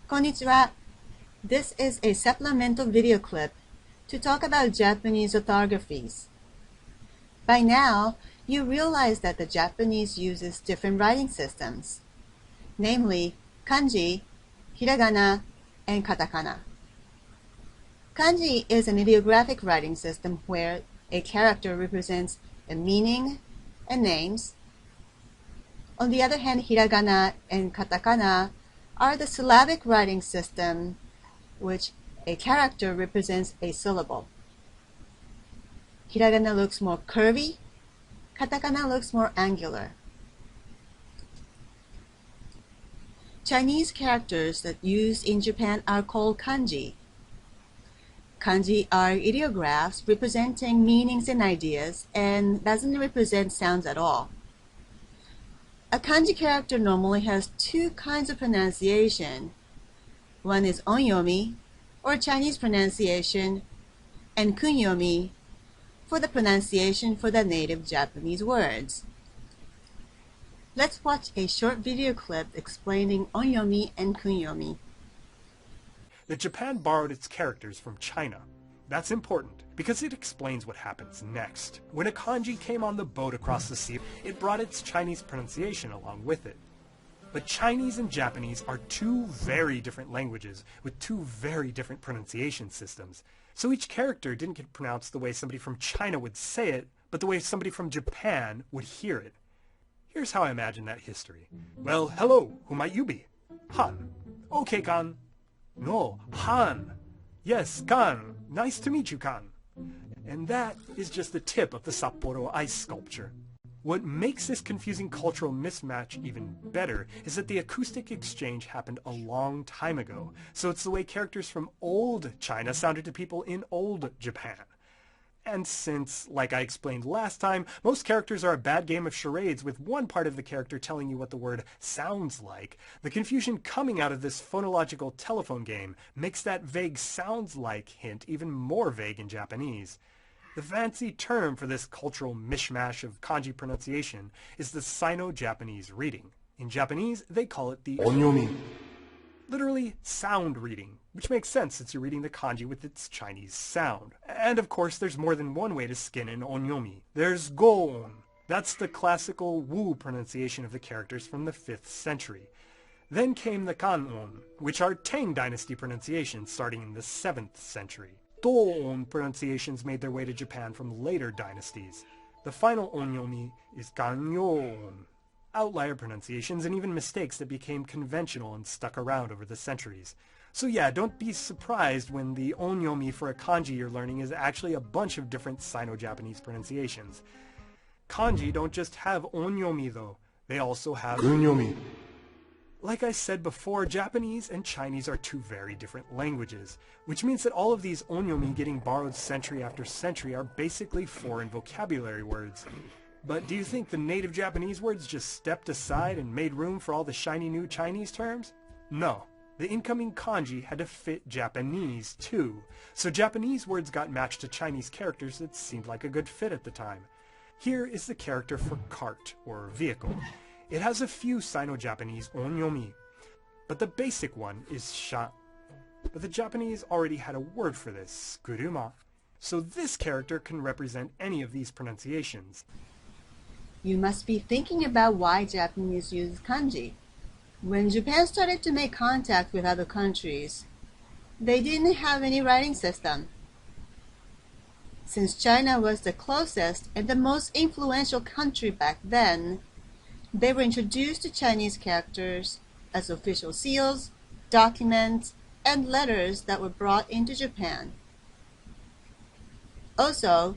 Konnichiwa. This is a supplemental video clip to talk about Japanese orthographies. By now, you realize that the Japanese uses different writing systems, namely kanji, hiragana, and katakana. Kanji is an ideographic writing system where a character represents a meaning and names. On the other hand, hiragana and katakana are the syllabic writing system, which a character represents a syllable. Hiragana looks more curvy, katakana looks more angular. Chinese characters that used in Japan are called kanji. Kanji are ideographs representing meanings and ideas and doesn't represent sounds at all. A kanji character normally has two kinds of pronunciation. One is onyomi, or Chinese pronunciation, and kunyomi, for the pronunciation for the native Japanese words. Let's watch a short video clip explaining onyomi and kunyomi. That Japan borrowed its characters from China. That's important because it explains what happens next. When a kanji came on the boat across the sea, it brought its Chinese pronunciation along with it. But Chinese and Japanese are two very different languages with two very different pronunciation systems. So each character didn't get pronounced the way somebody from China would say it, but the way somebody from Japan would hear it. Here's how I imagine that history. Well, hello, who might you be? Han. Okay, Kan. No, Han. Yes, Kan. Nice to meet you, Kan. And that is just the tip of the Sapporo ice sculpture. What makes this confusing cultural mismatch even better is that the acoustic exchange happened a long time ago, so it's the way characters from old China sounded to people in old Japan. And since, like I explained last time, most characters are a bad game of charades with one part of the character telling you what the word sounds like, the confusion coming out of this phonological telephone game makes that vague sounds like hint even more vague in Japanese. The fancy term for this cultural mishmash of kanji pronunciation is the Sino-Japanese reading. In Japanese, they call it the onyomi. Literally, sound reading, which makes sense since you're reading the kanji with its Chinese sound. And of course, there's more than one way to skin an onyomi. There's goon. That's the classical Wu pronunciation of the characters from the 5th century. Then came the kanon, which are Tang dynasty pronunciations starting in the 7th century. Doon pronunciations made their way to Japan from later dynasties. The final onyomi is ganyon. Outlier pronunciations and even mistakes that became conventional and stuck around over the centuries. So yeah, don't be surprised when the onyomi for a kanji you're learning is actually a bunch of different Sino-Japanese pronunciations. Kanji don't just have onyomi though, they also have kunyomi. Like I said before, Japanese and Chinese are two very different languages, which means that all of these onyomi getting borrowed century after century are basically foreign vocabulary words. But do you think the native Japanese words just stepped aside and made room for all the shiny new Chinese terms? No. The incoming kanji had to fit Japanese too, so Japanese words got matched to Chinese characters that seemed like a good fit at the time. Here is the character for cart, or vehicle. It has a few Sino-Japanese onyomi, but the basic one is sha. But the Japanese already had a word for this, kuruma, so this character can represent any of these pronunciations. You must be thinking about why Japanese use kanji. When Japan started to make contact with other countries, they didn't have any writing system. Since China was the closest and the most influential country back then, they were introduced to Chinese characters as official seals, documents, and letters that were brought into Japan. Also,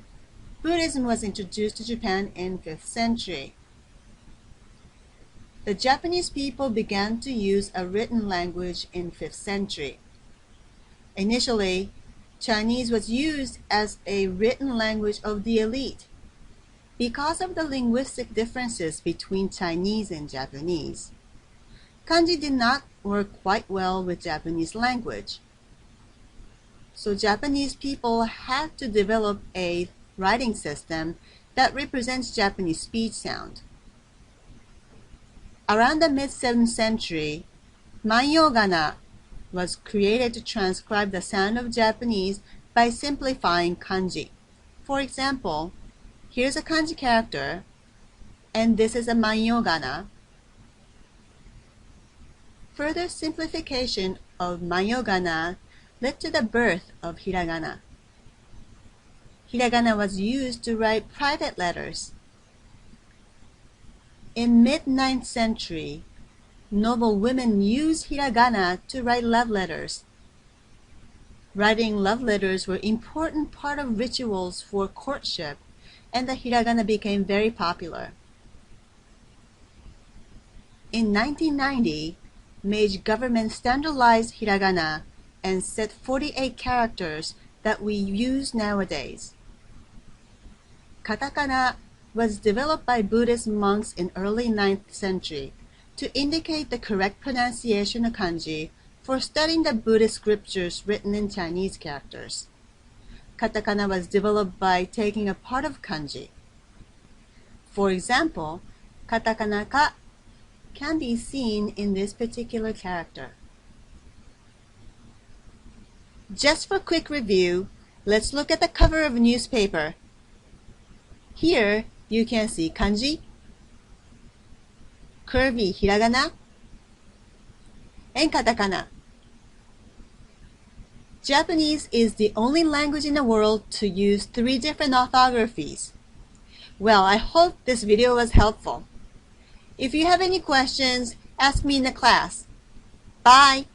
Buddhism was introduced to Japan in 5th century. The Japanese people began to use a written language in 5th century. Initially, Chinese was used as a written language of the elite because of the linguistic differences between Chinese and Japanese. Kanji did not work quite well with Japanese language. So Japanese people had to develop a writing system that represents Japanese speech sound. Around the mid-7th century, Manyogana, was created to transcribe the sound of Japanese by simplifying kanji. For example, here's a kanji character, and this is a manyogana. Further simplification of manyogana led to the birth of hiragana. Hiragana was used to write private letters. In mid-9th century, noble women used hiragana to write love letters. Writing love letters were an important part of rituals for courtship, and the hiragana became very popular. In 1990, Meiji government standardized hiragana and set 48 characters that we use nowadays. Katakana was developed by Buddhist monks in early 9th century to indicate the correct pronunciation of kanji for studying the Buddhist scriptures written in Chinese characters. Katakana was developed by taking a part of kanji. For example, katakana ka can be seen in this particular character. Just for quick review, let's look at the cover of a newspaper. Here you can see kanji, curvy hiragana, and katakana. Japanese is the only language in the world to use 3 different orthographies. Well, I hope this video was helpful. If you have any questions, ask me in the class. Bye!